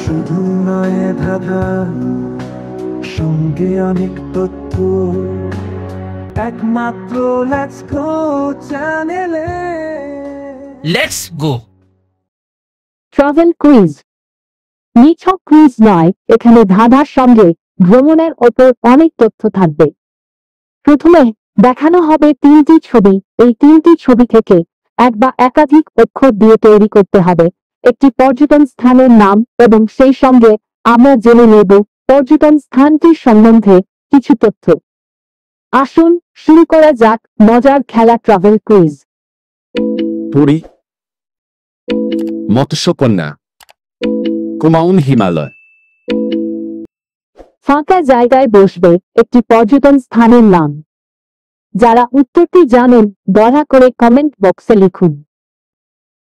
শুধু নয় ধাঁধা, সঙ্গে অনেক তথ্য, একমাত্র লেটস গো চ্যানেলে। Let's go travel quiz. নিছক কুইজ নয়, এখানে ধাঁধার সঙ্গে ভ্রমণের ওপর অনেক তথ্য থাকবে। প্রথমে দেখানো হবে 3টি ছবি। এই 3টি ছবি থেকে এক বা একাধিক অক্ষর দিয়ে তৈরি করতে হবে একটি পর্যটন স্থানের নাম, এবং সেই সঙ্গে আমরা জেনে নেব পর্যটন স্থানটির সম্বন্ধে কিছু তথ্য। আসুন শুরু করা যাক মজার খেলা ট্রাভেল কুইজ। পুরী, মৎস্যকন্যা, কুমাউন হিমালয়। ফাঁকা জায়গায় বসবে একটি পর্যটন স্থানের নাম। যারা উত্তরটি জানেন দয়া করে কমেন্ট বক্সে লিখুন।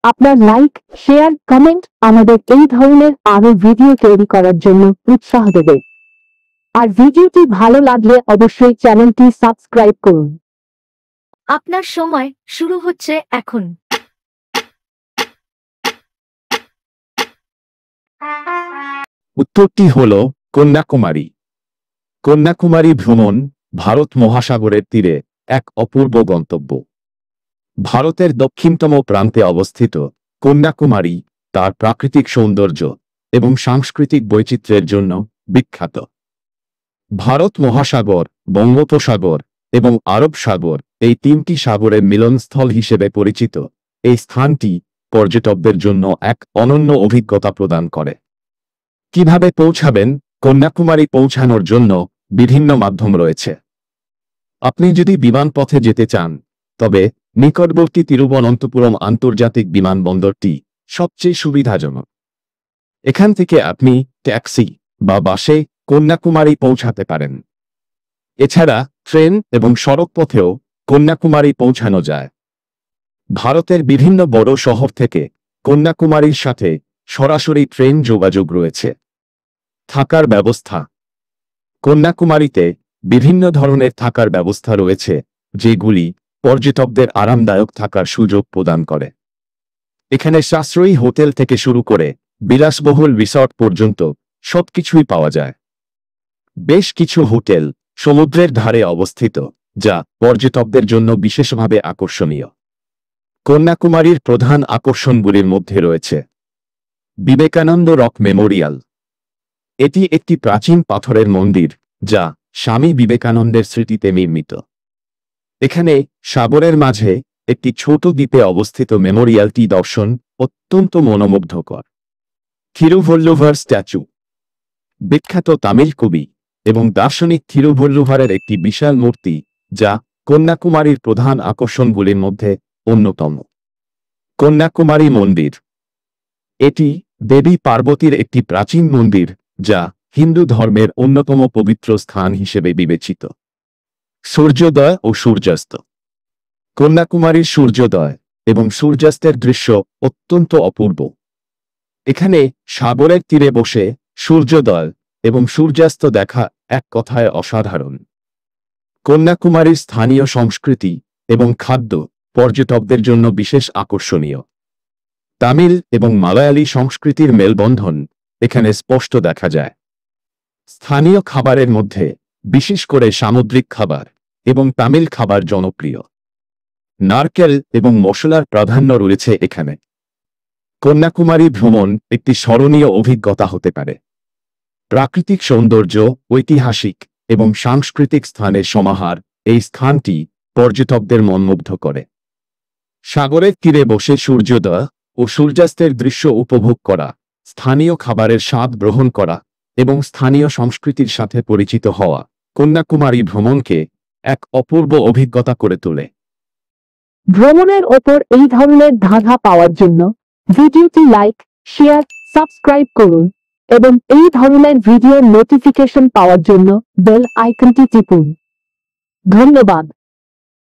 আপনার লাইক, শেয়ার, কমেন্ট আমাদের এই ধরনের আরো ভিডিও তৈরি করার জন্য উৎসাহ দেবে। আর ভিডিওটি ভালো লাগলে অবশ্যই চ্যানেলটি সাবস্ক্রাইব করুন। আপনার সময় শুরু হচ্ছে এখন। উত্তরটি হল কন্যাকুমারী। কন্যাকুমারী ভ্রমণ ভারত মহাসাগরের তীরে এক অপূর্ব গন্তব্য। ভারতের দক্ষিণতম প্রান্তে অবস্থিত কন্যাকুমারী তার প্রাকৃতিক সৌন্দর্য এবং সাংস্কৃতিক বৈচিত্র্যের জন্য বিখ্যাত। ভারত মহাসাগর, বঙ্গোপসাগর এবং আরব সাগর এই 3টি সাগরের মিলনস্থল হিসেবে পরিচিত এই স্থানটি পর্যটকদের জন্য এক অনন্য অভিজ্ঞতা প্রদান করে। কিভাবে পৌঁছাবেন? কন্যাকুমারী পৌঁছানোর জন্য বিভিন্ন মাধ্যম রয়েছে। আপনি যদি বিমানপথে যেতে চান তবে নিকটবর্তী তিরুবনন্তপুরম আন্তর্জাতিক বিমানবন্দরটি সবচেয়ে সুবিধাজনক। এখান থেকে আপনি ট্যাক্সি বা বাসে কন্যাকুমারী পৌঁছাতে পারেন। এছাড়া ট্রেন এবং সড়ক পথেও কন্যাকুমারী পৌঁছানো যায়। ভারতের বিভিন্ন বড় শহর থেকে কন্যাকুমারীর সাথে সরাসরি ট্রেন যোগাযোগ রয়েছে। থাকার ব্যবস্থা। কন্যাকুমারীতে বিভিন্ন ধরনের থাকার ব্যবস্থা রয়েছে, যেগুলি পর্যটকদের আরামদায়ক থাকার সুযোগ প্রদান করে। এখানে সাশ্রয়ী হোটেল থেকে শুরু করে বিলাসবহুল রিসর্ট পর্যন্ত সবকিছুই পাওয়া যায়। বেশ কিছু হোটেল সমুদ্রের ধারে অবস্থিত, যা পর্যটকদের জন্য বিশেষভাবে আকর্ষণীয়। কন্যাকুমারীর প্রধান আকর্ষণগুলির মধ্যে রয়েছে বিবেকানন্দ রক মেমোরিয়াল। এটি একটি প্রাচীন পাথরের মন্দির যা স্বামী বিবেকানন্দের স্মৃতিতে নির্মিত। এখানে সাগরের মাঝে একটি ছোট দ্বীপে অবস্থিত মেমোরিয়ালটি দর্শন অত্যন্ত মনোমুগ্ধকর। থিরুভল্লুভার স্ট্যাচু। বিখ্যাত তামিল কবি এবং দার্শনিক থিরুভল্লুভারের একটি বিশাল মূর্তি, যা কন্যাকুমারীর প্রধান আকর্ষণগুলির মধ্যে অন্যতম। কন্যাকুমারী মন্দির। এটি দেবী পার্বতীর একটি প্রাচীন মন্দির, যা হিন্দু ধর্মের অন্যতম পবিত্র স্থান হিসেবে বিবেচিত। সূর্যোদয় ও সূর্যাস্ত। কন্যাকুমারীর সূর্যোদয় এবং সূর্যাস্তের দৃশ্য অত্যন্ত অপূর্ব। এখানে সাগরের তীরে বসে সূর্যোদয় এবং সূর্যাস্ত দেখা এক কথায় অসাধারণ। কন্যাকুমারীর স্থানীয় সংস্কৃতি এবং খাদ্য পর্যটকদের জন্য বিশেষ আকর্ষণীয়। তামিল এবং মালয়ালি সংস্কৃতির মেলবন্ধন এখানে স্পষ্ট দেখা যায়। স্থানীয় খাবারের মধ্যে বিশেষ করে সামুদ্রিক খাবার এবং তামিল খাবার জনপ্রিয়। নারকেল এবং মশলার প্রাধান্য রয়েছে এখানে। কন্যাকুমারী ভ্রমণ একটি স্মরণীয় অভিজ্ঞতা হতে পারে। প্রাকৃতিক সৌন্দর্য, ঐতিহাসিক এবং সাংস্কৃতিক স্থানের সমাহার এই স্থানটি পর্যটকদের মনমুগ্ধ করে। সাগরের তীরে বসে সূর্যোদয় ও সূর্যাস্তের দৃশ্য উপভোগ করা, স্থানীয় খাবারের স্বাদ গ্রহণ করা এবং স্থানীয় সংস্কৃতির সাথে পরিচিত হওয়া কন্যাকুমারী ভ্রমণকে এক অপূর্ব অভিজ্ঞতা করে তোলে। ভ্রমণের ওপর এই ধরনের ধাঁধা পাওয়ার জন্য ভিডিওটি লাইক, শেয়ার, সাবস্ক্রাইব করুন এবং এই ধরনের ভিডিওর নোটিফিকেশন পাওয়ার জন্য বেল আইকনটি টিপুন। ধন্যবাদ।